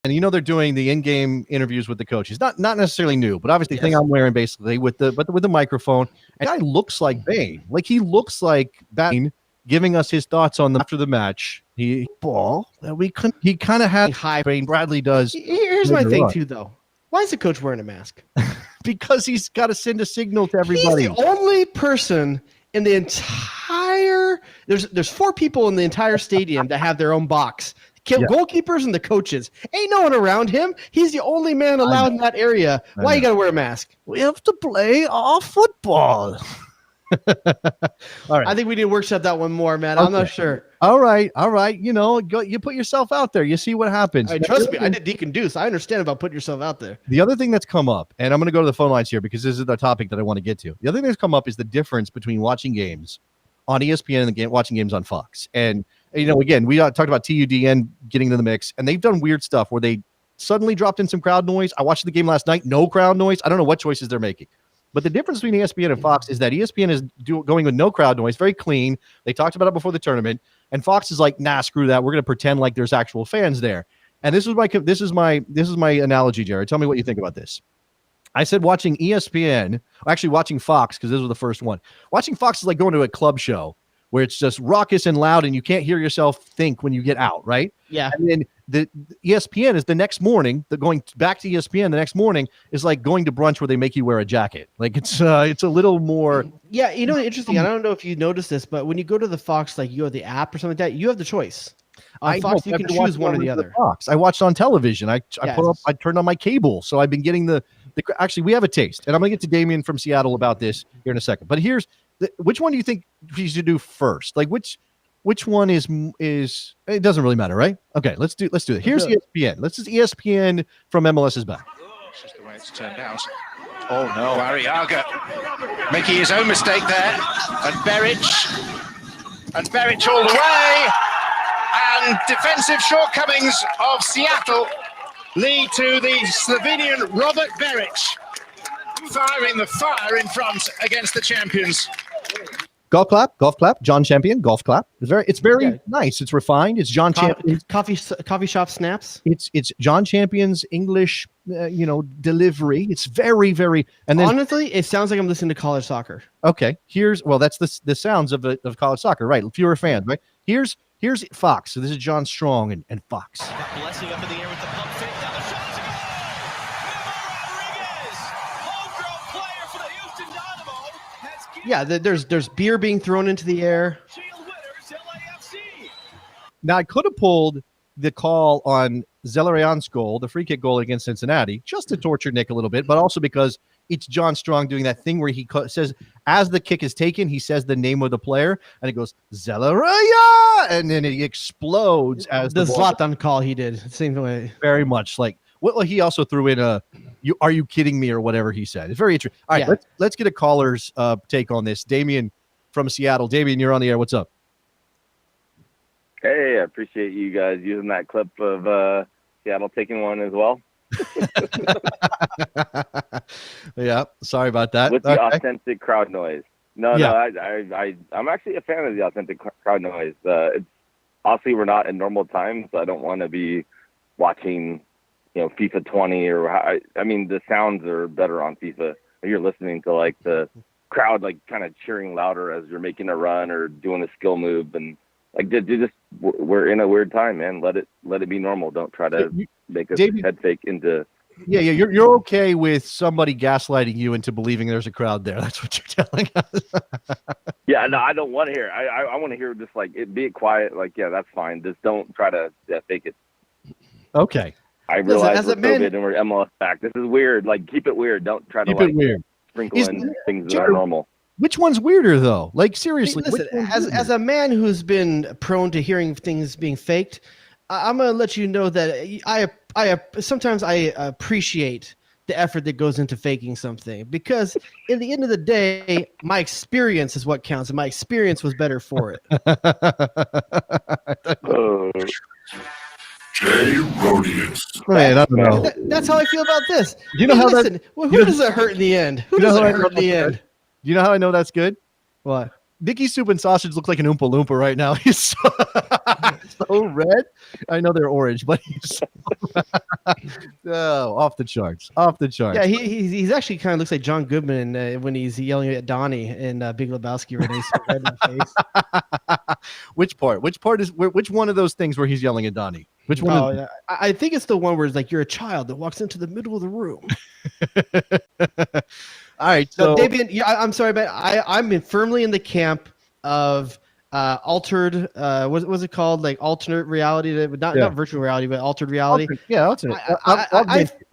And they're doing the in-game interviews with the coaches. Not necessarily new, but obviously the thing I'm wearing basically with the microphone. And the guy looks like Bane. Like he looks like Bane giving us his thoughts on after the match. He kind of had high Bane. Bradley does. Here's my thing too, though. Why is the coach wearing a mask? Because he's got to send a signal to everybody. He's the only person in the entire. There's 4 people in the entire stadium that have their own box. Goalkeepers and the coaches. Ain't no one around him. He's the only man allowed in that area. Why you got to wear a mask? We have to play our football. All right. I think we need to workshop that one more, man. Okay. I'm not sure. All right. You put yourself out there. You see what happens. Trust me, I did Deacon Deuce. I understand about putting yourself out there. The other thing that's come up, and I'm going to go to the phone lines here because this is the topic that I want to get to. The other thing that's come up is the difference between watching games on ESPN and watching games on Fox. And again, we talked about TUDN getting into the mix, and they've done weird stuff where they suddenly dropped in some crowd noise. I watched the game last night, no crowd noise. I don't know what choices they're making. But the difference between ESPN and Fox is that ESPN is going with no crowd noise, very clean. They talked about it before the tournament, and Fox is like, nah, screw that. We're going to pretend like there's actual fans there. And this is my analogy, Jared. Tell me what you think about this. I said watching ESPN, actually watching Fox, because this was the first one. Watching Fox is like going to a club show where it's just raucous and loud and you can't hear yourself think when you get out, right? Yeah. And then the ESPN is the next morning, going back to ESPN the next morning is like going to brunch where they make you wear a jacket. Like it's a little more. Yeah, interesting. I don't know if you noticed this, but when you go to the Fox, like you have the app or something like that, you have the choice. On Fox, you can choose one or the other. Fox. I watched on television. I turned on my cable. So I've been getting actually, we have a taste. And I'm going to get to Damien from Seattle about this here in a second. But which one do you think we should do first? Like which one is it doesn't really matter, right? Okay, let's do it. Here's ESPN. Let's just ESPN from MLS is back. It's just the way it's turned out. Oh no, Arriaga making his own mistake there. And Beric all the way. And defensive shortcomings of Seattle lead to the Slovenian Robert Beric firing the fire in front against the champions. Golf clap. John Champion, golf clap. It's very nice. It's refined. It's John Champion. Coffee shop snaps. It's John Champion's English, delivery. It's very, very. And then honestly, it sounds like I'm listening to college soccer. Okay, that's the sounds of college soccer, right? Fewer fans, right? Here's Fox. So this is John Strong and Fox. Blessing up in the air with the pump fake. Now the shot is Homegrown player for the Houston Dynamo. Yeah, there's beer being thrown into the air. Now I could have pulled the call on Zelarayan's goal, the free kick goal against Cincinnati, just to torture Nick a little bit, but also because it's John Strong doing that thing where he says, as the kick is taken, he says the name of the player, and it goes, Zelaraya! And then it explodes as the Zlatan call he did. Same way. Very much like, well, he also threw in are you kidding me, or whatever he said. It's very interesting. All right, let's get a caller's take on this. Damien from Seattle. Damien, you're on the air. What's up? Hey, I appreciate you guys using that clip of Seattle taking one as well. Yeah, sorry about that. With the authentic crowd noise. No, I'm actually a fan of the authentic crowd noise. It's obviously we're not in normal times, so I don't want to be watching, FIFA 20 the sounds are better on FIFA. You're listening to like the crowd like kind of cheering louder as you're making a run or doing a skill move, and like we're in a weird time, man. Let it be normal. Don't try to make a head fake into. Yeah. You're okay with somebody gaslighting you into believing there's a crowd there. That's what you're telling us. Yeah, no, I don't want to hear. I want to hear just like be it quiet. Like, yeah, that's fine. Just don't try to fake it. Okay. I realize we're COVID and we're MLS back. This is weird. Like, keep it weird. Don't try to sprinkle in things that are normal. Which one's weirder though? Like seriously, listen, as a man who's been prone to hearing things being faked, I'm gonna let you know that I sometimes I appreciate the effort that goes into faking something, because in the end of the day, my experience is what counts, and my experience was better for it. Jrodius. Man, I don't know. That's how I feel about this. You know who does it hurt in the end? Who does it hurt in the end? Do you know how I know that's good? What? Mickey Soup and Sausage looks like an Oompa Loompa right now. He's so red. I know they're orange, but he's off the charts. Off the charts. Yeah, he's actually kind of looks like John Goodman when he's yelling at Donnie in Big Lebowski when he's so red in the face. Which part? Which one of those things where he's yelling at Donnie? Which one? Yeah. I think it's the one where it's like you're a child that walks into the middle of the room. All right, so Davian, I'm sorry, but I'm firmly in the camp of altered. What was it called? Like alternate reality, not virtual reality, but altered reality.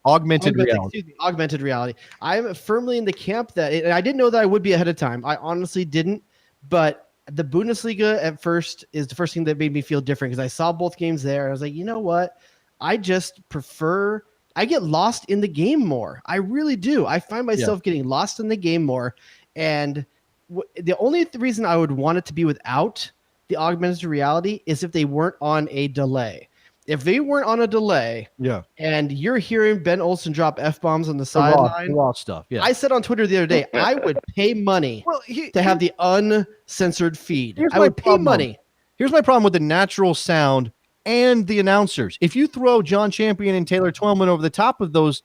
Augmented reality. Excuse me, augmented reality. I'm firmly in the camp that, and I didn't know that I would be ahead of time. I honestly didn't, but the Bundesliga at first is the first thing that made me feel different because I saw both games there. I was like, you know what? I just prefer. I get lost in the game more. I really do. I find myself getting lost in the game more. And the only reason I would want it to be without the augmented reality is if they weren't on a delay. If they weren't on a delay, and you're hearing Ben Olsen drop F-bombs on the sideline, raw stuff. Yeah. I said on Twitter the other day, I would pay money to have the uncensored feed. I would pay money. Here's my problem with the natural sound and the announcers. If you throw John Champion and Taylor Twellman over the top of those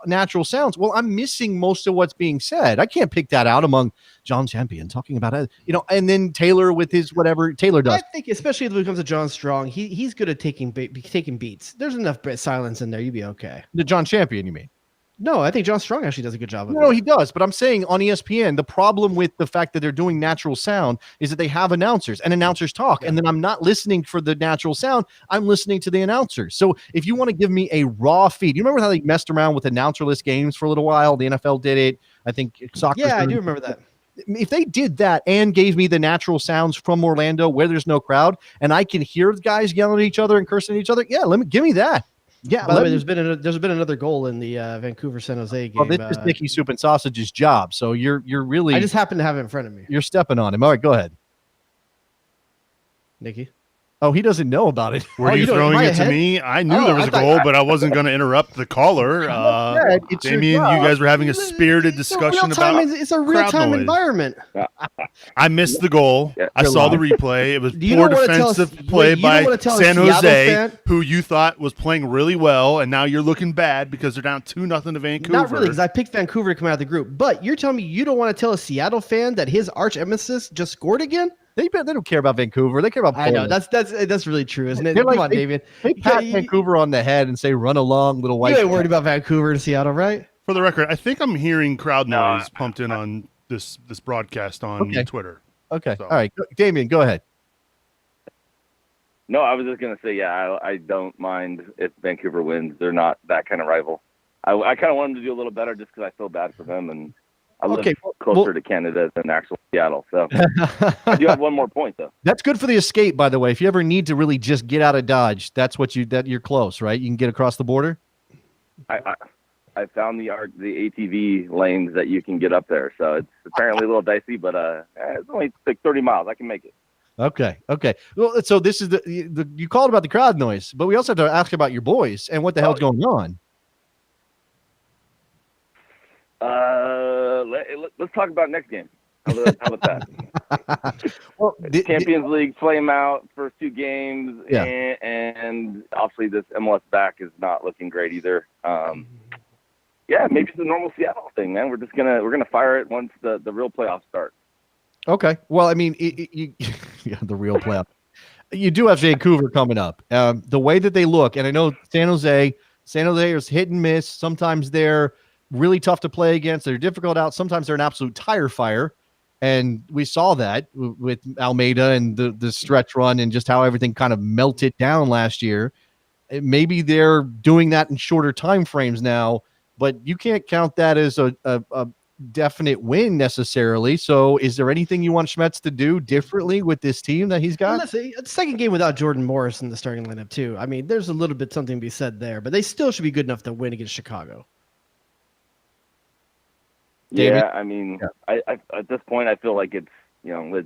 natural sounds, well, I'm missing most of what's being said. I can't pick that out among John Champion talking about it, and then Taylor with his whatever Taylor does. I think especially when it comes to John Strong, he's good at taking beats. There's enough silence in there. You'd be okay. The John Champion, you mean? No, I think John Strong actually does a good job of it. No, he does. But I'm saying on ESPN, the problem with the fact that they're doing natural sound is that they have announcers and announcers talk. And then I'm not listening for the natural sound. I'm listening to the announcers. So if you want to give me a raw feed, you remember how they messed around with announcerless games for a little while? The NFL did it. I think soccer. Yeah, I do remember that. If they did that and gave me the natural sounds from Orlando where there's no crowd and I can hear the guys yelling at each other and cursing at each other, give me that. Yeah. By the way, there's been another goal in the Vancouver San Jose game. Well, this is Mickey Soup and Sausage's job, so you're really. I just happen to have it in front of me. You're stepping on him. All right, go ahead, Nikki. Oh, he doesn't know about it. Were you throwing it to me? I knew there was a goal, but I wasn't going to interrupt the caller. Damien, you guys were having a spirited discussion about it's a real-time environment. I missed the goal. I saw the replay. It was poor defensive play by San Jose, who you thought was playing really well, and now you're looking bad because they're down 2-0 to Vancouver. Not really, because I picked Vancouver to come out of the group. But you're telling me you don't want to tell a Seattle fan that his arch nemesis just scored again? They don't care about Vancouver. They care about Portland. I know that's really true, isn't it? Come on, David. They pat Vancouver on the head and say, "Run along, little white." You ain't worried about Vancouver and Seattle, right? For the record, I think I'm hearing crowd noise pumped in on this broadcast on Twitter. Okay, all right, Damien, go ahead. No, I was just gonna say, I don't mind if Vancouver wins. They're not that kind of rival. I kind of want them to do a little better just because I feel bad for them and. I live closer to Canada than actual Seattle. So I do have one more point, though. That's good for the escape, by the way. If you ever need to really just get out of Dodge, that's what you're close, right? You can get across the border. I found the ATV lanes that you can get up there. So it's apparently a little dicey, but it's only like 30 miles. I can make it. Okay. Well, so this is you called about the crowd noise, but we also have to ask about your boys and what the hell's going on. Let's talk about next game. How about that? Well, Champions League flame out first two games, and obviously this MLS back is not looking great either. Maybe it's a normal Seattle thing, man. We're gonna fire it once the real playoffs start. Okay. Well, I mean, the real playoff. You do have Vancouver coming up. The way that they look, and I know San Jose is hit and miss. Sometimes they're really tough to play against. They're difficult out. Sometimes they're an absolute tire fire. And we saw that with Almeida and the stretch run and just how everything kind of melted down last year. Maybe they're doing that in shorter time frames now, but you can't count that as a definite win necessarily. So is there anything you want Schmetz to do differently with this team that he's got? Listen, a second game without Jordan Morris in the starting lineup too. I mean, there's a little bit something to be said there, but they still should be good enough to win against Chicago. David? Yeah, I mean, I at this point, I feel like it's, this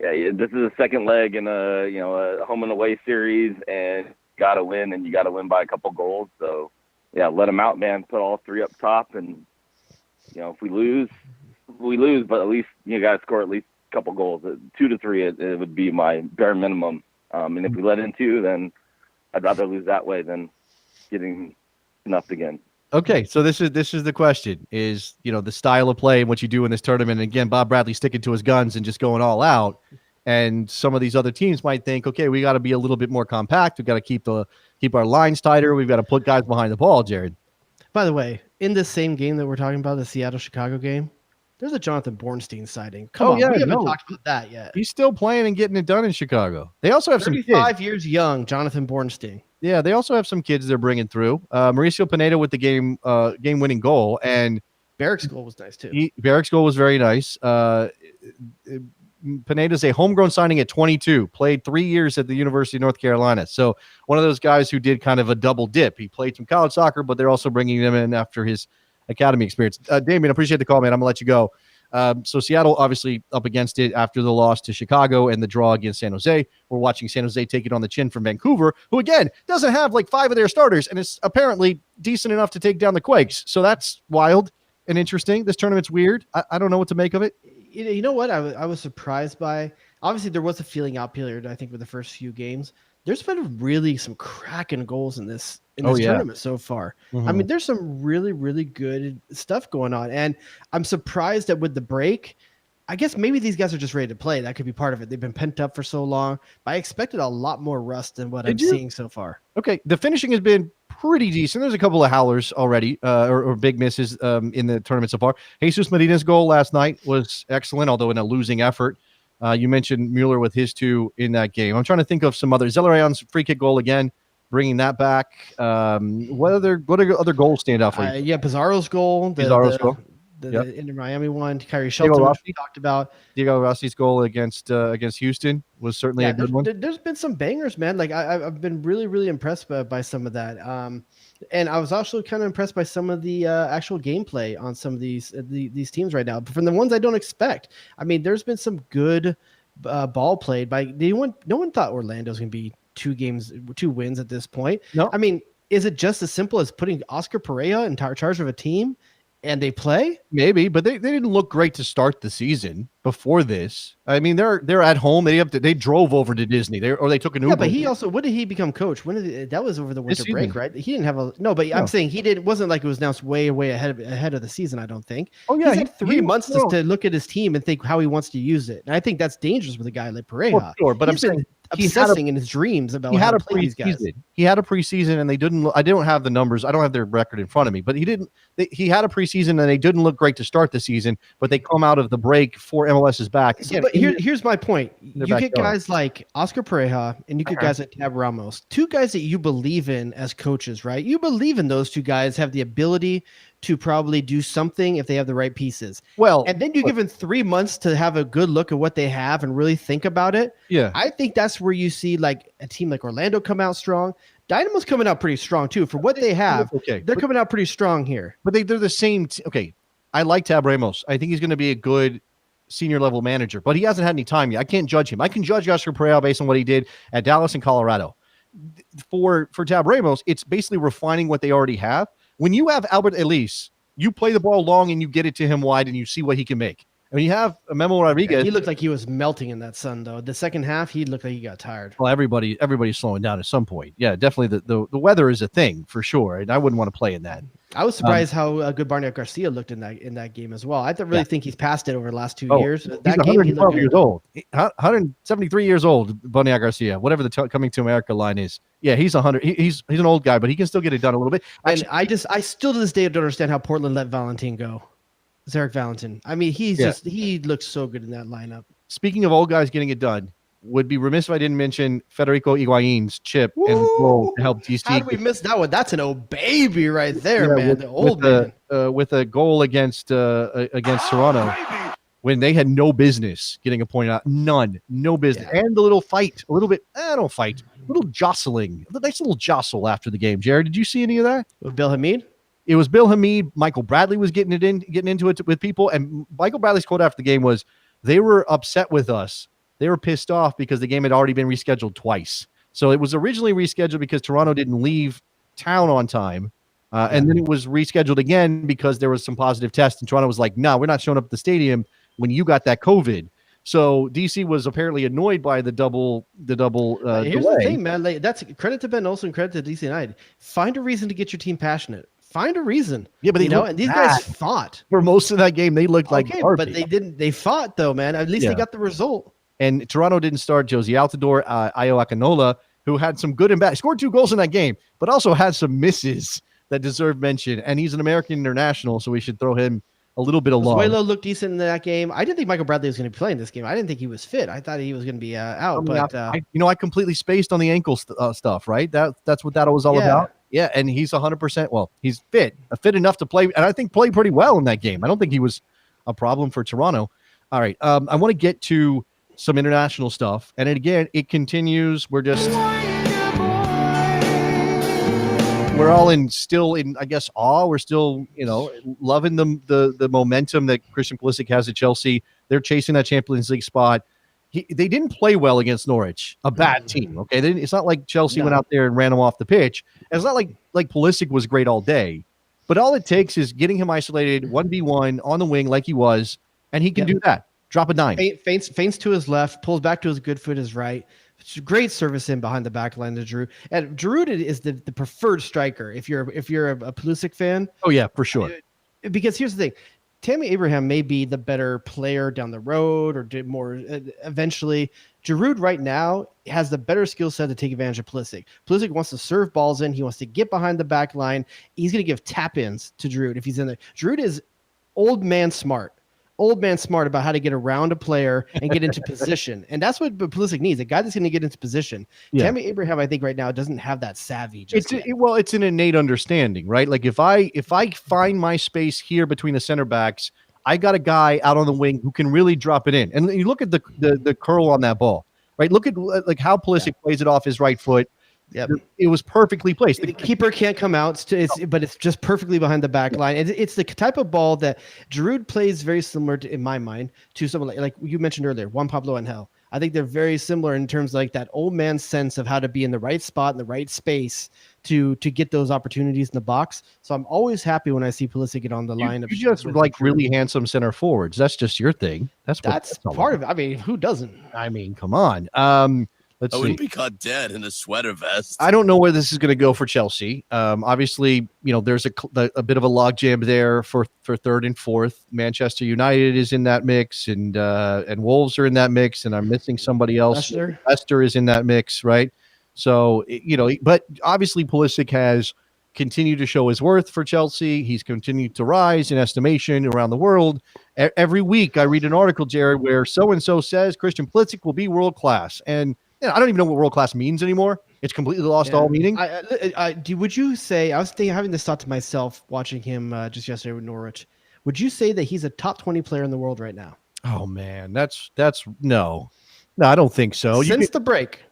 is a second leg in a home and away series, and you got to win, and you got to win by a couple goals. So, let them out, man. Put all three up top, and if we lose, we lose. But at least you got to score at least couple goals. 2 to 3, it would be my bare minimum. And if we let in 2, then I'd rather lose that way than getting snuffed again. Okay, so this is the question: is the style of play and what you do in this tournament? And again, Bob Bradley sticking to his guns and just going all out. And some of these other teams might think, okay, we got to be a little bit more compact. We've got to keep our lines tighter. We've got to put guys behind the ball. Jared. By the way, in this same game that we're talking about, the Seattle-Chicago game, there's a Jonathan Bornstein sighting. Come on, we haven't talked about that yet. He's still playing and getting it done in Chicago. They also have 35 years young, Jonathan Bornstein. Yeah, they also have some kids they're bringing through. Mauricio Pineda with the game-winning goal, and Barrick's goal was nice too. Barrick's goal was very nice. Pineda's a homegrown signing at 22, played 3 years at the University of North Carolina. So one of those guys who did kind of a double dip. He played some college soccer, but they're also bringing him in after his academy experience. Damien, appreciate the call, man. I'm going to let you go. So Seattle obviously up against it after the loss to Chicago and the draw against San Jose. We're watching San Jose take it on the chin from Vancouver, who again doesn't have like 5 of their starters and is apparently decent enough to take down the Quakes. So that's wild and interesting. This tournament's weird. I don't know what to make of it. You know what? I was surprised by. Obviously, there was a feeling out period, I think, with the first few games. There's been really some cracking goals in this tournament so far. Mm-hmm. I mean, there's some really, really good stuff going on. And I'm surprised that with the break, I guess maybe these guys are just ready to play. That could be part of it. They've been pent up for so long. But I expected a lot more rust than what I'm seeing so far. Okay, the finishing has been pretty decent. There's a couple of howlers already, or big misses in the tournament so far. Jesus Medina's goal last night was excellent, although in a losing effort. You mentioned Mueller with his 2 in that game. I'm trying to think of some others. Zelarayan's free kick goal again, bringing that back. What other goals stand out for you? Pizarro's goal. Pizarro's goal. The Inter Miami one, Kyrie Shelton, which we talked about. Diego Rossi's goal against Houston was certainly a good one. There's been some bangers, man. Like I've been really, really impressed by some of that. And I was also kind of impressed by some of the actual gameplay on some of these teams right now. But from the ones I don't expect, I mean, there's been some good ball played by no one thought Orlando's going to be 2 wins at this point. No, I mean, is it just as simple as putting Oscar Pereira in charge of a team? And they play? Maybe, but they didn't look great to start the season before this. I mean, they're at home. They drove over to Disney. They took an Uber. Yeah, but he also, when did he become coach? That was over the winter break, right? He didn't have I'm saying he didn't. It wasn't like it was announced way ahead of the season. I don't think. Oh yeah, he's had 3 months to look at his team and think how he wants to use it. And I think that's dangerous with a guy like Pereira. Well, sure, but I'm saying obsessing in his dreams about how to play these guys. He had a preseason, and they didn't. I don't have the numbers. I don't have their record in front of me, but he didn't. He had a preseason, and they didn't look great to start the season. But they come out of the break 4 MLS's back. So, but here's my point. You get guys like Oscar Pereira, and you get guys like Tab Ramos, 2 guys that you believe in as coaches, right? You believe in those 2 guys have the ability to probably do something if they have the right pieces. Well, and then you give them 3 months to have a good look at what they have and really think about it. Yeah, I think that's where you see like a team like Orlando come out strong. Dynamo's coming out pretty strong too for what they have. They're coming out pretty strong here. But they're the same. Okay, I like Tab Ramos. I think he's going to be a good senior level manager, but he hasn't had any time yet. I can't judge him. I can judge Oscar Pereira based on what he did at Dallas and Colorado. For Tab Ramos, it's basically refining what they already have. When you have Albert Elise, you play the ball long and you get it to him wide and you see what he can make. And when you have Memo Rodriguez, he looked like he was melting in that sun, though. The second half, he looked like he got tired. Well, everybody's slowing down at some point. Yeah, definitely. The weather is a thing for sure, and I wouldn't want to play in that. I was surprised how good Barnett Garcia looked in that game as well. I really think he's passed it over the last 2 years. He's 112 years old, 173 years old. Barnett Garcia, whatever the Coming to America line is. Yeah, he's 100. He's an old guy, but he can still get it done a little bit. I still to this day don't understand how Portland let Valentin go. Zarek Valentin. I mean, he looks so good in that lineup. Speaking of old guys getting it done, would be remiss if I didn't mention Federico Higuain's chip and goal to help DC. How did we miss that one? That's an old baby right there, man. The old man. With a goal against Toronto when they had no business getting a point out. None. No business. Yeah. And the little fight. A little bit. Don't fight. A little jostling. A nice little jostle after the game. Jared, did you see any of that? With Bill Hamid? It was Bill Hamid. Michael Bradley was getting into it with people. And Michael Bradley's quote after the game was, they were upset with us. They were pissed off because the game had already been rescheduled twice. So it was originally rescheduled because Toronto didn't leave town on time. And then it was rescheduled again because there was some positive tests. And Toronto was like, no, we're not showing up at the stadium when you got that COVID. So DC was apparently annoyed by the double. Here's delay. the thing, man. Like, that's credit to Ben Olsen, credit to DC United. Find a reason to get your team passionate. Find a reason. Yeah, but and these guys fought for most of that game. They looked like garbage. But they didn't. They fought though, man. At least they got the result. And Toronto didn't start Josie Altidore, Ayo Akinola, who had some good and bad. Scored 2 goals in that game, but also had some misses that deserve mention. And he's an American international, so we should throw him a little bit of love. Zoilo looked decent in that game. I didn't think Michael Bradley was going to be playing this game. I didn't think he was fit. I thought he was going to be out. I completely spaced on the ankle stuff, right? That's what that was all about. Yeah, and he's 100%. Well, he's fit enough to play, and I think played pretty well in that game. I don't think he was a problem for Toronto. All right, I want to get to some international stuff, and again, it continues. We're all still in, I guess, awe. We're still, loving the momentum that Christian Pulisic has at Chelsea. They're chasing that Champions League spot. They didn't play well against Norwich, a bad team. Okay, it's not like Chelsea went out there and ran them off the pitch. It's not like Pulisic was great all day, but all it takes is getting him isolated 1v1 on the wing like he was, and he can do that. Drop a dime. Feints to his left, pulls back to his good foot, his right. It's great service in behind the back line to Giroud. And Giroud is the preferred striker if you're a Pulisic fan. Oh yeah, for sure. Because here's the thing. Tammy Abraham may be the better player down the road or did more eventually. Giroud right now has the better skill set to take advantage of Pulisic. Pulisic wants to serve balls in. He wants to get behind the back line. He's going to give tap-ins to Giroud if he's in there. Giroud is old man smart about how to get around a player and get into position. And that's what Pulisic needs, a guy that's going to get into position. Yeah. Tammy Abraham, I think right now doesn't have that savvy. It's an innate understanding, right? Like if I find my space here between the center backs, I got a guy out on the wing who can really drop it in. And you look at the curl on that ball, right? Look at like how Pulisic plays it off his right foot. Yep. It was perfectly placed. The keeper can't come out, but it's just perfectly behind the back line. It's the type of ball that Giroud plays very similar to, in my mind, to someone like you mentioned earlier, Juan Pablo Angel. I think they're very similar in terms of like that old man sense of how to be in the right spot in the right space to get those opportunities in the box. So I'm always happy when I see Pulisic get on the line. You just like really handsome center forwards. That's just your thing. That's part of it. I mean, who doesn't? I mean, come on. I wouldn't be caught dead in a sweater vest. I don't know where this is going to go for Chelsea. Obviously, there's a bit of a logjam there for third and fourth. Manchester United is in that mix, and Wolves are in that mix, and I'm missing somebody else. Leicester is in that mix, right? So but obviously Pulisic has continued to show his worth for Chelsea. He's continued to rise in estimation around the world. Every week, I read an article, Jared, where so and so says Christian Pulisic will be world class, and I don't even know what world class means anymore. It's completely lost all meaning. Would you say, I was having this thought to myself watching him just yesterday with Norwich. Would you say that he's a top 20 player in the world right now? Oh man, that's no, I don't think so. Since the break.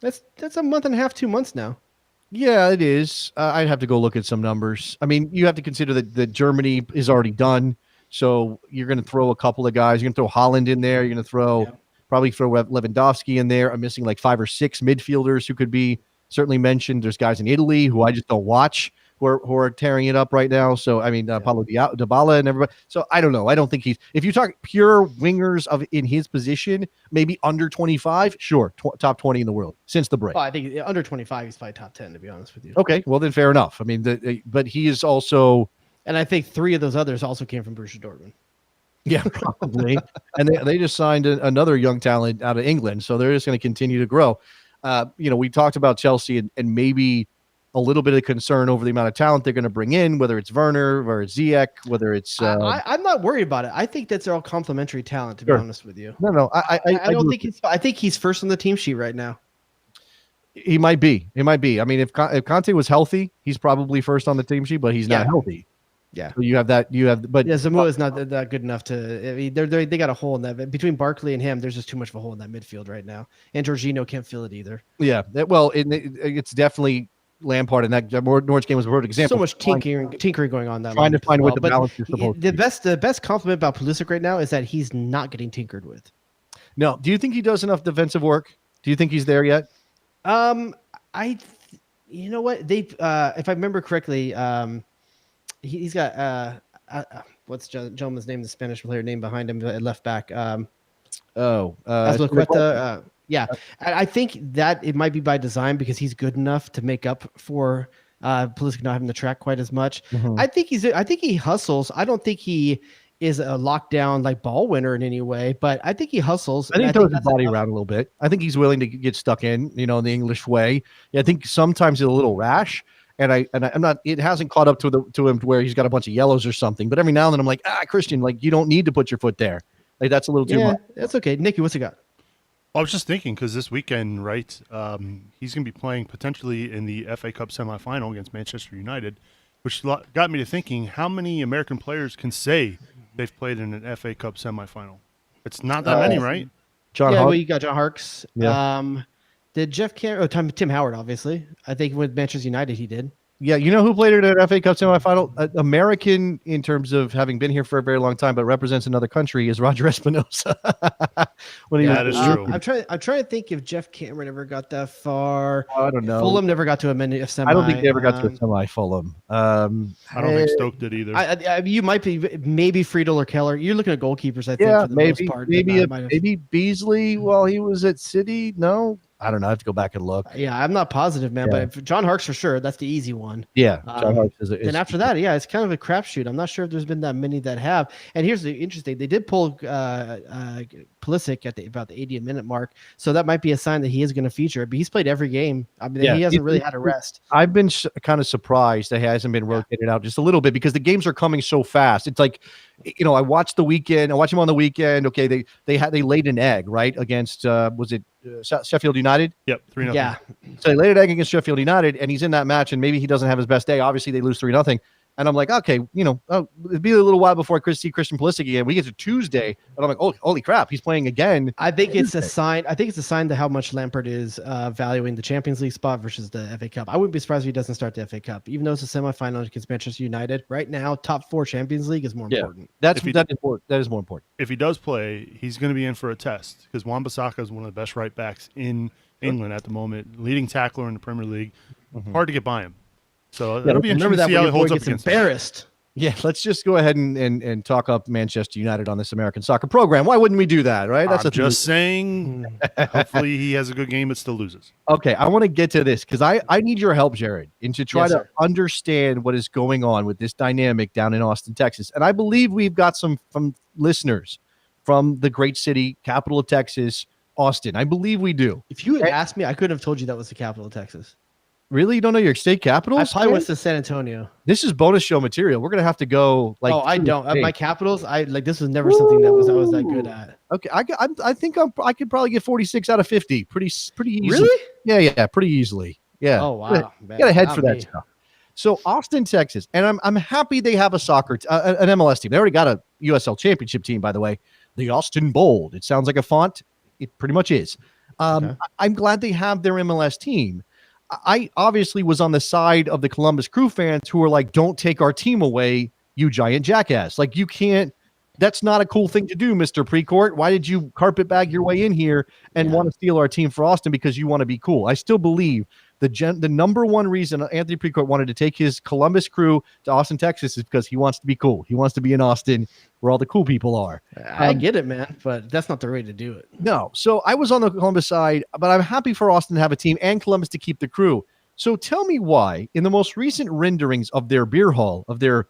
That's a month and a half, 2 months now. Yeah, it is. I'd have to go look at some numbers. I mean, you have to consider that Germany is already done. So you're going to throw a couple of guys. You're going to throw Holland in there. You're going to probably throw Lewandowski in there. I'm missing like 5 or 6 midfielders who could be certainly mentioned. There's guys in Italy who I just don't watch who are tearing it up right now. So, I mean, Paulo Dybala and everybody. So I don't know. I don't think if you talk pure wingers in his position, maybe under 25, sure. Top 20 in the world since the break. Well, I think under 25, he's probably top 10, to be honest with you. Okay. Well, then fair enough. I mean, but he is also. And I think 3 of those others also came from Borussia Dortmund. Yeah, probably. And they just signed another young talent out of England. So they're just going to continue to grow. We talked about Chelsea and maybe a little bit of concern over the amount of talent they're going to bring in, whether it's Werner, whether it's Ziyech, whether it's. I'm not worried about it. I think that's all complementary talent, to be honest with you. No. I don't think I think he's first on the team sheet right now. He might be. I mean, if Conte was healthy, he's probably first on the team sheet, but he's not healthy. Yeah, so you have that. But Zamora is not that good enough to. I mean, they got a hole in that between Barkley and him. There's just too much of a hole in that midfield right now, and Jorginho can't fill it either. Yeah, well, it's definitely Lampard, and that Norwich game was a perfect example. So much tinkering going on that. Trying to find what the balance is supposed to be. The best compliment about Pulisic right now is that he's not getting tinkered with. No, do you think he does enough defensive work? Do you think he's there yet? You know what, if I remember correctly, he's got what's gentleman's name? The Spanish player name behind him, left back. Azpilicueta. Yeah, I think that it might be by design because he's good enough to make up for Pulisic not having to track quite as much. Mm-hmm. I think he hustles. I don't think he is a lockdown like ball winner in any way, but I think he hustles. I think he throws his body around a little bit. I think he's willing to get stuck in, in the English way. Yeah, I think sometimes he's a little rash, and I'm not. It hasn't caught up to him to where he's got a bunch of yellows or something. But every now and then I'm like, Christian, like you don't need to put your foot there. Like that's a little too much. That's okay. Nikki, what's he got? Well, I was just thinking because this weekend, right, he's going to be playing potentially in the FA Cup semifinal against Manchester United, which got me to thinking: how many American players can say they've played in an FA Cup semifinal? It's not that many, right? Well, you got John Harkes. Yeah. Did Jeff Tim Howard, obviously. I think with Manchester United he did. Yeah, you know who played in an FA Cup semifinal? American in terms of having been here for a very long time, but represents another country is Roger Espinosa. That is true. I'm trying to think if Jeff Cameron ever got that far. I don't know. Fulham never got to a semi. I don't think they ever got to a semi. Fulham. I don't think Stoke did either. You might be maybe Friedel or Keller. You're looking at goalkeepers. I think. Yeah, for the maybe most part, maybe Beasley while he was at City. No. I don't know. I have to go back and look. Yeah, I'm not positive, man. Yeah. But if John Harkes for sure. That's the easy one. Yeah, John Harkes is. Then after that, it's kind of a crapshoot. I'm not sure if there's been that many that have. And here's the interesting: they did pull Pulisic at about the 80th minute mark, so that might be a sign that he is going to feature. But he's played every game. I mean, he hasn't really had a rest. I've been kind of surprised that he hasn't been rotated out just a little bit because the games are coming so fast. It's like, I watched the weekend. I watched him on the weekend. Okay, they laid an egg right against was it Sheffield United? Yep, 3-0. Yeah. So they laid an egg against Sheffield United, and he's in that match, and maybe he doesn't have his best day. Obviously, they lose 3-0. And I'm like, okay, it'd be a little while before I see Christian Pulisic again. We get to Tuesday, and I'm like, oh, holy crap, he's playing again. I think it's a sign. I think it's a sign to how much Lampard is valuing the Champions League spot versus the FA Cup. I wouldn't be surprised if he doesn't start the FA Cup, even though it's a semifinal against Manchester United. Right now, top 4 Champions League is more important. That is more important. If he does play, he's going to be in for a test because Wan-Bissaka is one of the best right backs in England at the moment, leading tackler in the Premier League. Mm-hmm. Hard to get by him. So it'll be interesting to see how he holds up against embarrassed. Yeah, let's just go ahead and talk up Manchester United on this American soccer program. Why wouldn't we do that, right? I'm just saying, hopefully he has a good game but still loses. Okay, I want to get to this because I need your help, Jared, and to try to understand what is going on with this dynamic down in Austin, Texas. And I believe we've got some from listeners from the great city, capital of Texas, Austin. I believe we do. If you had asked me, I couldn't have told you that was the capital of Texas. Really? You don't know your state capitals? I probably went to San Antonio. This is bonus show material. We're gonna have to go like. Oh, I don't. My capitals. This was never something I was that good at. Okay, I think I could probably get 46 out of 50. Pretty easily. Really? Yeah, pretty easily. Yeah. Oh wow, got a head for that stuff. So Austin, Texas, and I'm happy they have a soccer an MLS team. They already got a USL Championship team, by the way. The Austin Bold. It sounds like a font. It pretty much is. Okay. I'm glad they have their MLS team. I obviously was on the side of the Columbus Crew fans who were like, don't take our team away, you giant jackass. Like, you can't, that's not a cool thing to do, Mr. Precourt. Why did you carpetbag your way in here and want to steal our team for Austin because you want to be cool? I still believe the number one reason Anthony Precourt wanted to take his Columbus Crew to Austin, Texas is because he wants to be cool. He wants to be in Austin where all the cool people are. I get it, man, but that's not the way to do it. No. So I was on the Columbus side, but I'm happy for Austin to have a team and Columbus to keep the crew. So tell me why, in the most recent renderings of their beer hall, of their,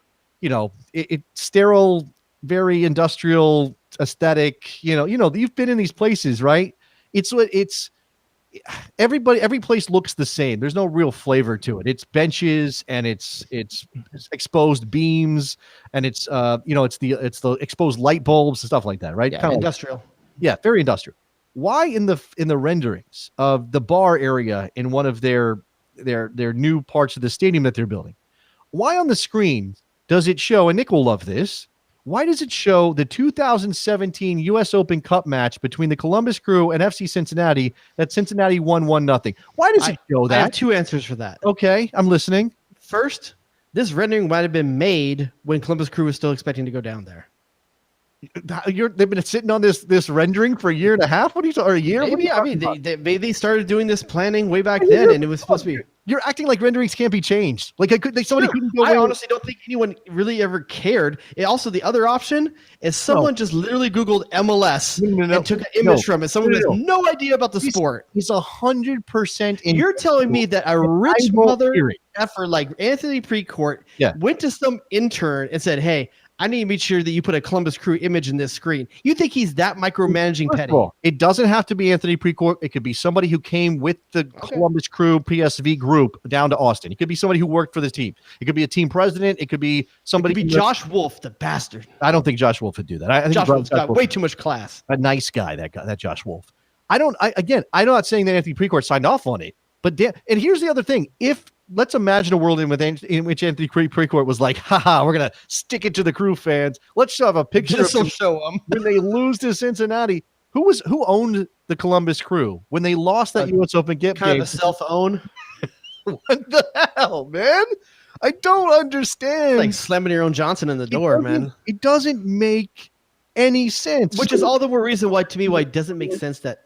sterile, very industrial aesthetic, you've been in these places, right? Every place looks the same. There's no real flavor to it. It's benches and it's exposed beams and it's the exposed light bulbs and stuff like that, right? Yeah, kind of industrial. Very industrial. Why in the renderings of the bar area in one of their new parts of the stadium that they're building, why on the screen does it show, and Nick will love this, why does it show the 2017 U.S. Open Cup match between the Columbus Crew and FC Cincinnati that Cincinnati won 1-0? Why does it show that? I have two answers for that. Okay, I'm listening. First, this rendering might have been made when Columbus Crew was still expecting to go down there. They've been sitting on this rendering for a year and a half. What are you talking? Or a year? Maybe. I mean, they started doing this planning way back then, and it was supposed to be. You're acting like renderings can't be changed. Like somebody couldn't go. I honestly don't think anyone really ever cared. Also, the other option is someone just literally Googled MLS and took an image from it. Someone who has no idea about the sport. He's 100%. You're telling me that a rich mother effer like Anthony Precourt went to some intern and said, "Hey, I need to make sure that you put a Columbus Crew image in this screen." You think he's that micromanaging petty? It doesn't have to be Anthony Precourt. It could be somebody who came with the Columbus Crew PSV group down to Austin. It could be somebody who worked for this team. It could be a team president. It could be somebody. It could be Josh Wolf, the bastard. I don't think Josh Wolf would do that. I think Josh Wolf's got way too much class. A nice guy, that Josh Wolf. I'm not saying that Anthony Precourt signed off on it, but and here's the other thing. Let's imagine a world in which Anthony Precourt was like, haha, we're going to stick it to the Crew fans. Let's have a picture of them show them when they lose to Cincinnati. Who owned the Columbus Crew when they lost that U.S. Open game? Kind of a self-own. What the hell, man? I don't understand. It's like slamming your own Johnson in the door, man. It doesn't make any sense. Which is all the more reason why it doesn't make sense that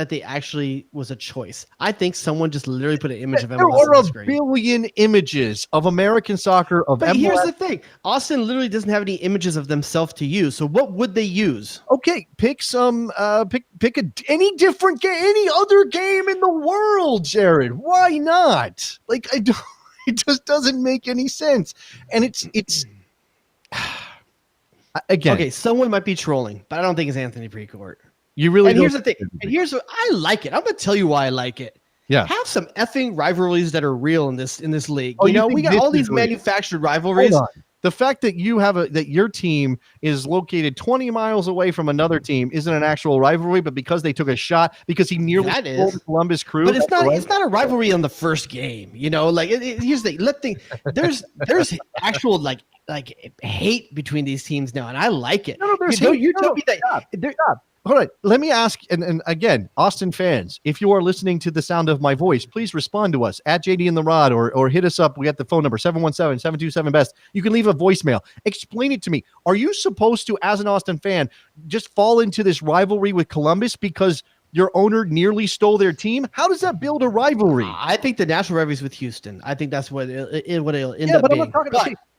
they actually was a choice. I think someone just literally put an image of MLS on the screen. There are a billion images of American soccer of MLS. Here's the thing. Austin literally doesn't have any images of themselves to use. So what would they use? Okay, pick any different game, any other game in the world, Jared. Why not? Like it just doesn't make any sense. And it's again. Okay, someone might be trolling, but I don't think it's Anthony Precourt. You really and here's the thing. And here's what I like it. I'm gonna tell you why I like it. Yeah. Have some effing rivalries that are real in this league. Oh, we got all these manufactured rivalries. The fact that that your team is located 20 miles away from another team isn't an actual rivalry, but because they took a shot, because he nearly stole the Columbus Crew. But it's not a rivalry on the first game. Here's the there's actual like hate between these teams now, and I like it. No, there's hate. You told me that. Hold on. Let me ask, and again, Austin fans, if you are listening to the sound of my voice, please respond to us at JD and the Rod or hit us up. We got the phone number 717-727-BEST. You can leave a voicemail. Explain it to me. Are you supposed to, as an Austin fan, just fall into this rivalry with Columbus because your owner nearly stole their team? How does that build a rivalry? I think the national rivalry is with Houston. I think that's what it'll end up being.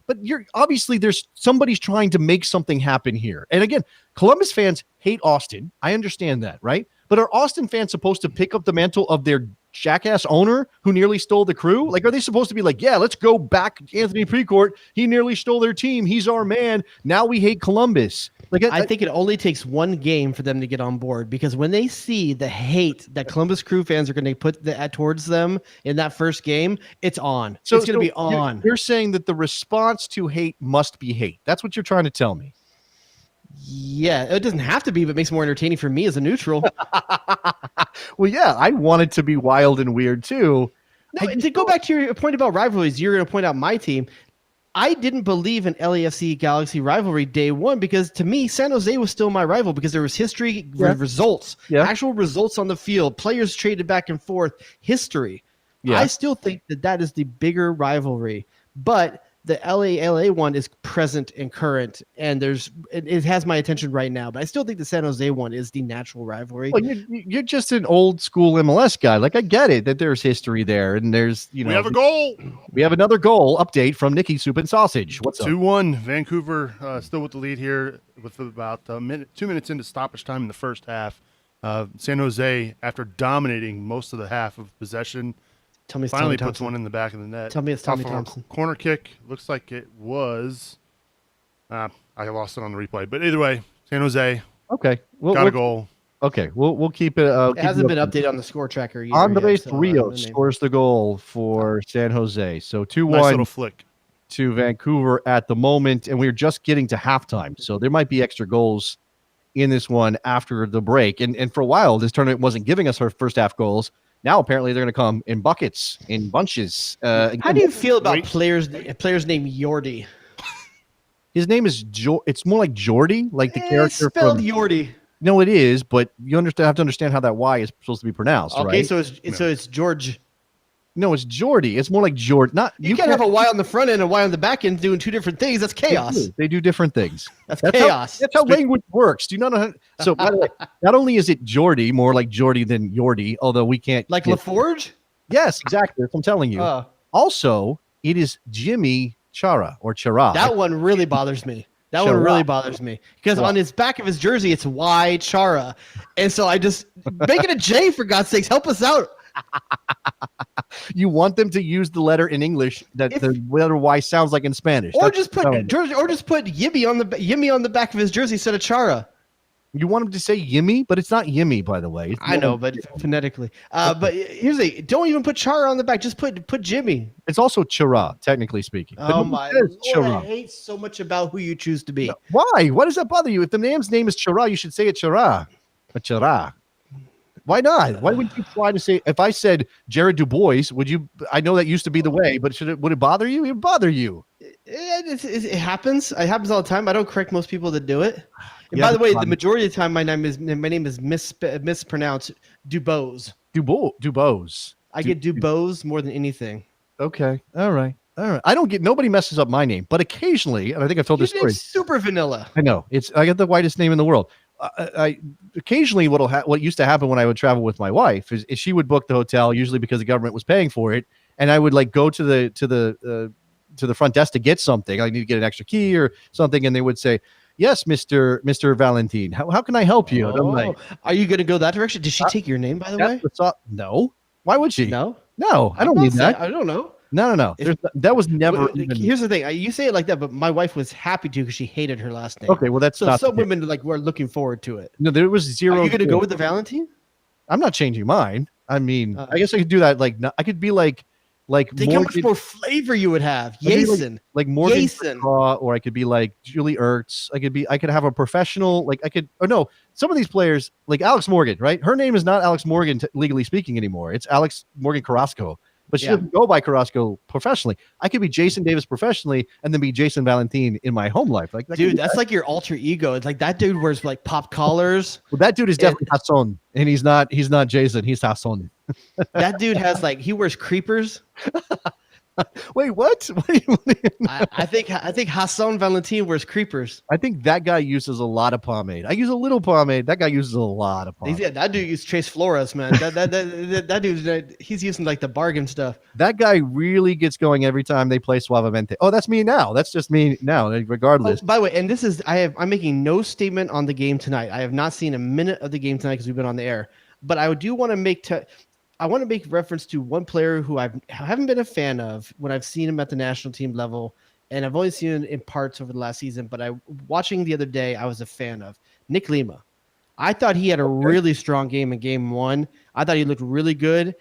But you're obviously somebody's trying to make something happen here. And again, Columbus fans hate Austin. I understand that, right? But are Austin fans supposed to pick up the mantle of their jackass owner who nearly stole the Crew? Like, are they supposed to be like, yeah, let's go back Anthony Precourt. He nearly stole their team. He's our man. Now we hate Columbus. Like, I think it only takes one game for them to get on board, because when they see the hate that Columbus Crew fans are going to put towards them in that first game, it's on. So it's going to be on. You're saying that the response to hate must be hate. That's what you're trying to tell me. Yeah, it doesn't have to be, but it makes it more entertaining for me as a neutral. Well, yeah, I want it to be wild and weird too. No, to go back to your point about rivalries, you're going to point out my team. I didn't believe in LAFC Galaxy rivalry day one, because to me, San Jose was still my rival, because there was history, results, actual results on the field, players traded back and forth, history. Yeah. I still think that is the bigger rivalry, but the LA one is present and current, and it has my attention right now. But I still think the San Jose one is the natural rivalry. Well, you're just an old school MLS guy. Like, I get it that there's history there, and there's we have a goal. We have another goal update from Nicky Soup and Sausage. What's up? 2-1 Vancouver, still with the lead here with about 2 minutes into stoppage time in the first half. San Jose, after dominating most of the half of possession, finally puts one in the back of the net. Tell me it's Tommy Thompson. Corner kick. Looks like it was. I lost it on the replay. But either way, San Jose. Okay. Got a goal. Okay. We'll keep it. It hasn't been updated on the score tracker yet. Andres Rios scores the goal for San Jose. So 2-1. Nice little flick to Vancouver at the moment. And we're just getting to halftime. So there might be extra goals in this one after the break. And for a while, this tournament wasn't giving us our first half goals. Now, apparently, they're going to come in buckets, in bunches. How do you feel about players named Jordi? His name is it's more like Jordy, like the character spelled Jordi. No, it is, but you have to understand how that Y is supposed to be pronounced, right? Okay, so it's George. No, it's Jordy. It's more like George. You can't have a Y on the front end and a Y on the back end doing two different things. That's chaos. They do different things. That's chaos. That's how language works. Do you not know how? So, by the way, not only is it Jordy, more like Jordy than Yordi, although we can't. Like LaForge? Yes, exactly. That's what I'm telling you. Also, it is Jimmy Chara or Chara. That one really bothers me. That one really bothers me because on his back of his jersey, it's Y Chara. And so I just make it a J for God's sakes. Help us out. You want them to use the letter in English that the letter Y sounds like in Spanish. Or just put Yimmy on the back of his jersey instead of Chara. You want him to say Yimmy, but it's not Yimmy, by the way. I know, but phonetically. But here's don't even put Chara on the back. Just put Jimmy. It's also Chara, technically speaking. Oh my Lord, I hate so much about who you choose to be. No, why? Why does that bother you? If the man's name is Chara, you should say it Chara. But Chara. Why not? Why wouldn't you try to say? If I said Jared Du Bois, would you? I know that used to be the way, but would it bother you? It would bother you. It happens. It happens all the time. I don't correct most people that do it. And by the way, the majority of the time, my name is mispronounced Dubois. Dubois. I get Dubois more than anything. Okay. All right. Nobody messes up my name, but occasionally, and I think I've told this story. Super vanilla. I know I got the whitest name in the world. I occasionally what used to happen when I would travel with my wife is she would book the hotel, usually because the government was paying for it, and I would like go to the front desk to get something. I need to get an extra key or something, and they would say, "Yes, Mr. Valentine, how can I help you?" And I'm like, "Are you going to go that direction?" Did she take your name, by the way? No. Why would she? No, I don't need that. I don't know. No. That was never. Here's the thing. You say it like that, but my wife was happy to because she hated her last name. Okay, well that's so some women were looking forward to it. No, there was zero. Are you going to go with the Valentine? I'm not changing mine. I mean, I guess I could do that. Like, I could be like think how much more flavor you would have. Jason, like Morgan, or I could be like Julie Ertz. I could have a professional. Some of these players like Alex Morgan, right? Her name is not Alex Morgan legally speaking anymore. It's Alex Morgan Carrasco. But she doesn't go by Carrasco professionally. I could be Jason Davis professionally and then be Jason Valentine in my home life. Like, dude, that's like your alter ego. It's like that dude wears like pop collars. Well, that dude is definitely Hassan, and he's not Jason. He's Hassan. That dude has he wears creepers. Wait, what? I think Hassan Valentine wears creepers. I think that guy uses a lot of pomade. I use a little pomade. That guy uses a lot of pomade. Yeah, that dude uses Trace Flores, man. that dude, he's using like the bargain stuff. That guy really gets going every time they play Suavemente. Oh, that's me now. That's just me now, regardless. Oh, by the way, and this is I'm making no statement on the game tonight. I have not seen a minute of the game tonight because we've been on the air. But I do want to make reference to one player who I haven't been a fan of when I've seen him at the national team level, and I've only seen him in parts over the last season, but watching the other day, I was a fan of Nick Lima. I thought he had a really strong game in game one. I thought he looked really good,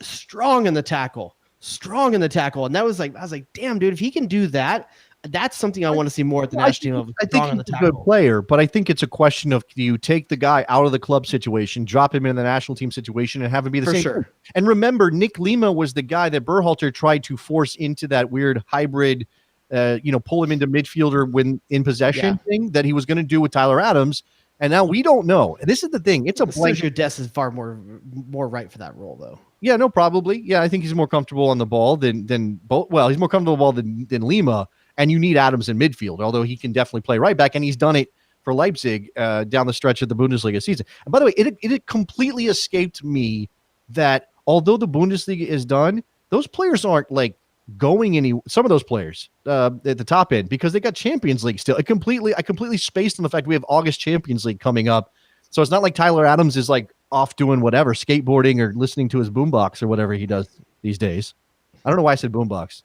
strong in the tackle. And I was like, damn, dude, if he can do that, that's something I want to see more at the national team level. I think he's a good player, but I think it's a question of, do you take the guy out of the club situation, drop him in the national team situation, and have him be the same? Sure. And remember, Nick Lima was the guy that Berhalter tried to force into that weird hybrid, pull him into midfielder when in possession thing that he was going to do with Tyler Adams. And now we don't know. And this is the thing. It's a blank. Sergio Dest is far more right for that role, though. Yeah, no, probably. Yeah, I think he's more comfortable on the ball than both. Well, he's more comfortable on the ball than Lima. And you need Adams in midfield, although he can definitely play right back, and he's done it for Leipzig down the stretch of the Bundesliga season. And by the way, it completely escaped me that although the Bundesliga is done, those players aren't like going some of those players at the top end because they got Champions League still. I completely spaced on the fact we have August Champions League coming up. So it's not like Tyler Adams is like off doing whatever, skateboarding or listening to his boombox or whatever he does these days. I don't know why I said boombox.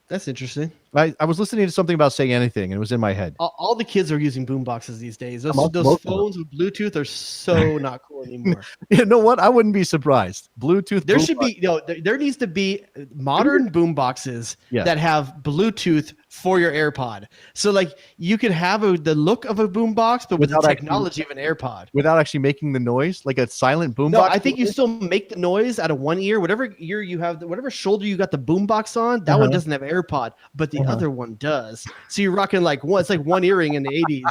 That's interesting. I was listening to something about saying anything, and it was in my head. All the kids are using boom boxes these days. Those phones with Bluetooth are so not cool anymore. You know what? I wouldn't be surprised. Bluetooth. There needs to be modern boom boxes that have Bluetooth for your AirPod. So like you can have the look of a boom box, but with the technology of an AirPod. Without actually making the noise, like a silent boom box? I think you still make the noise out of one ear. Whatever ear you have, whatever shoulder you got the boom box on, that one doesn't have AirPod, but the other one does. So you're rocking it's like one earring in the 80s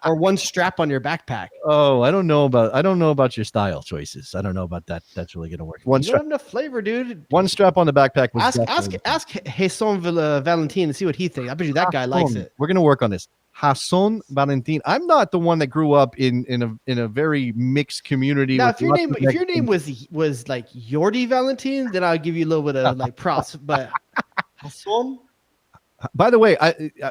or one strap on your backpack. Oh, I don't know about your style choices. I don't know about that. That's really gonna work. You don't have enough flavor, dude. One strap on the backpack was ask Jason Valentine and see what he thinks. I bet you that guy likes it. We're gonna work on this. Jason Valentin. I'm not the one that grew up in a very mixed community. Now, with if your name was like Jordi Valentin, then I'll give you a little bit of like props. But Jason. By the way,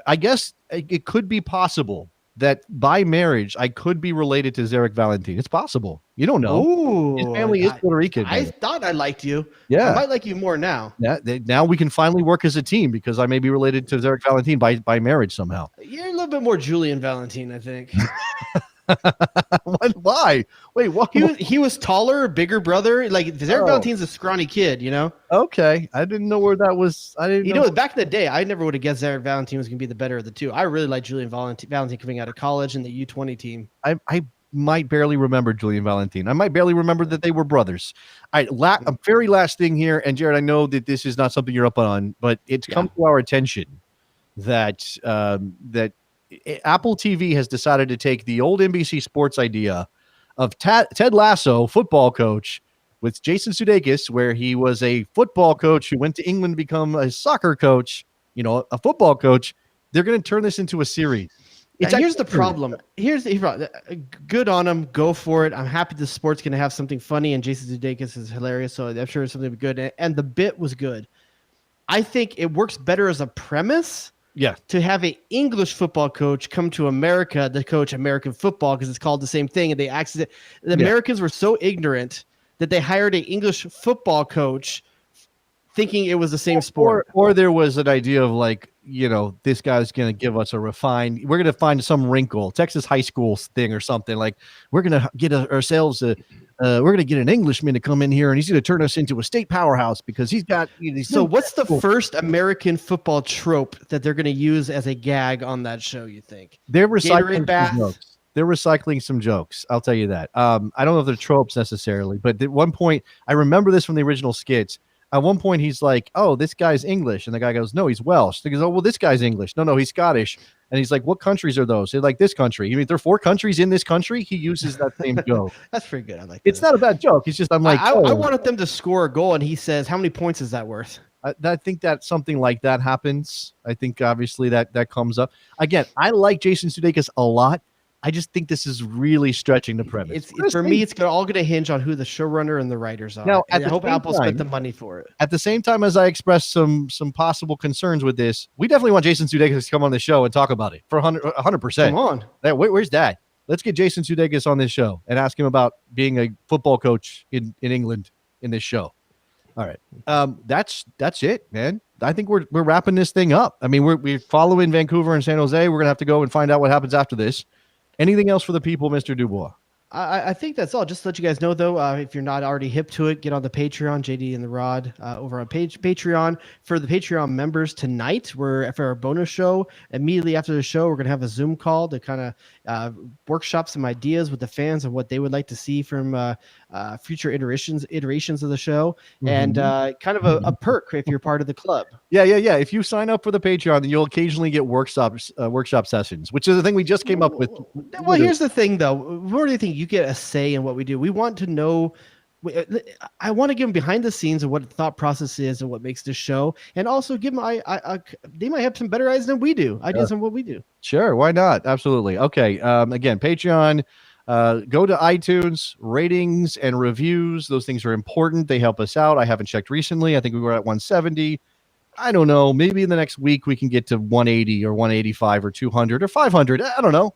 I guess it could be possible that by marriage I could be related to Zarek Valentin. It's possible. You don't know. Oh, his family is Puerto Rican. I thought I liked you. Yeah, I might like you more now. Yeah, now we can finally work as a team because I may be related to Zarek Valentin by marriage somehow. You're a little bit more Julian Valentin, I think. Why? Wait, what? He was taller, bigger brother. Like Zarek Valentin's a scrawny kid, you know. Okay, I didn't know where that was. I didn't. You know, back in the day, I never would have guessed Zarek Valentin was going to be the better of the two. I really like Julian Valentin coming out of college in the U20 team. I might barely remember Julian Valentin. I might barely remember that they were brothers. All right, a very last thing here, and Jared, I know that this is not something you're up on, but it's come to our attention that that Apple TV has decided to take the old NBC Sports idea of Ted Lasso, football coach, with Jason Sudeikis, where he was a football coach who went to England to become a soccer coach, a football coach. They're going to turn this into a series. Here's the problem. Here's the problem. Good on him. Go for it. I'm happy the sport's going to have something funny, and Jason Sudeikis is hilarious, so I'm sure it's something good. And the bit was good. I think it works better as a premise. Yeah, to have an English football coach come to America to coach American football because it's called the same thing, and the Americans were so ignorant that they hired an English football coach thinking it was the same sport. Or there was an idea of like, this guy's going to give us we're going to find some wrinkle, Texas high school thing or something. Like we're going to get ourselves we're going to get an Englishman to come in here and he's going to turn us into a state powerhouse because he's got. So what's the first American football trope that they're going to use as a gag on that show, you think? They're recycling some jokes. They're recycling some jokes. I'll tell you that. I don't know if they're tropes necessarily, but at one point, I remember this from the original skits. At one point, he's like, "Oh, this guy's English," and the guy goes, "No, he's Welsh." He goes, "Oh, well, this guy's English." No, he's Scottish. And he's like, "What countries are those?" They're like, "This country." You mean there are 4 countries in this country? He uses that same joke. That's pretty good. I like. It's not a bad joke. It's just I'm like, I wanted them to score a goal, and he says, "How many points is that worth?" I think that something like that happens. I think obviously that comes up again. I like Jason Sudeikis a lot. I just think this is really stretching the premise. For me, it's all going to hinge on who the showrunner and the writers are. Now, I hope Apple spent the money for it. At the same time as I expressed some possible concerns with this, we definitely want Jason Sudeikis to come on the show and talk about it for 100%. Come on. Where's that? Let's get Jason Sudeikis on this show and ask him about being a football coach in England in this show. All right. That's it, man. I think we're wrapping this thing up. I mean, we're following Vancouver and San Jose. We're going to have to go and find out what happens after this. Anything else for the people, Mr. Dubois? I think that's all. Just to let you guys know, though, if you're not already hip to it, get on the Patreon, JD and the Rod, over on Patreon. For the Patreon members tonight, for our bonus show, immediately after the show, we're going to have a Zoom call to kind of workshop some ideas with the fans of what they would like to see from future iterations of the show, and kind of a perk if you're part of the club. Yeah. If you sign up for the Patreon, then you'll occasionally get workshop sessions, which is the thing we just came up with. Well, here's the thing, though. What do you think? You get a say in what we do. We want to know. I want to give them behind the scenes of what the thought process is and what makes this show, and also give them. They might have some better ideas than we do. Ideas on what we do. Sure, why not? Absolutely. Okay. Again, Patreon. Go to iTunes, ratings and reviews. Those things are important. They help us out. I haven't checked recently. I think we were at 170. I don't know. Maybe in the next week we can get to 180 or 185 or 200 or 500. I don't know.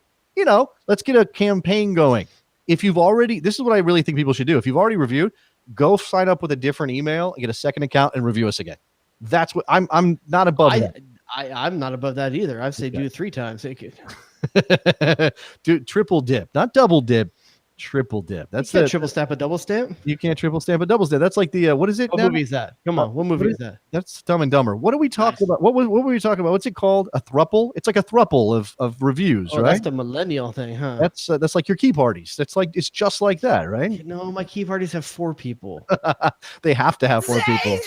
Let's get a campaign going. If you've already, this is what I really think people should do. If you've already reviewed, go sign up with a different email and get a second account and review us again. That's what I'm not above that. I'm not above that either. I've said do it 3 times. Thank you. Do triple dip, not double dip. Triple dip. That's you can't triple stamp a double stamp. You can't triple stamp a double stamp. That's like the what is it? What movie is that? Come on, what movie is that? That's Dumb and Dumber. What are we talking about? What were we talking about? What's it called? A thruple? It's like a thruple of reviews, right? That's the millennial thing, huh? That's like your key parties. It's just like that, right? No, my key parties have 4 people. They have to have 4 people.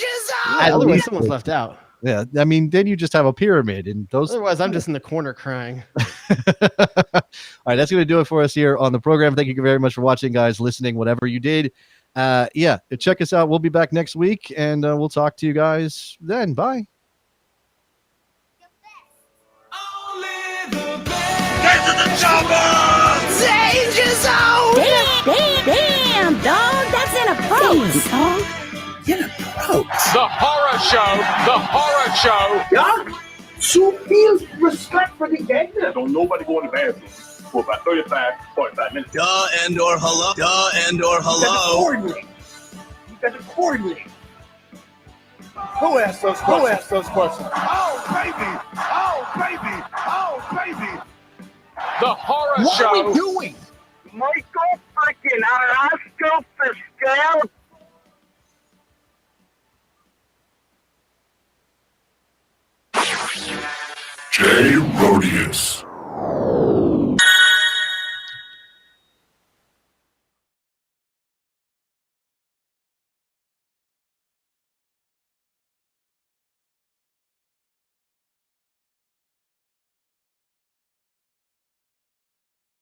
Yeah, otherwise, someone's left out. Yeah, I mean, then you just have a pyramid, and those. Otherwise, I'm just in the corner crying. All right, that's going to do it for us here on the program. Thank you very much for watching, guys, listening, whatever you did. Check us out. We'll be back next week, and we'll talk to you guys then. Bye. Only the best. Get to the chopper! Danger zone! Damn, dog, that's inappropriate, dog. Inappropriate. The horror show. Yeah? So feel respect for the game. Don't nobody go in the bathroom for about 45 minutes. Duh and or hello. You got to coordinate. Who asked those questions? Oh, baby. The horror What show. are we doing? Michael freaking Oscar Fiscal. Jrodius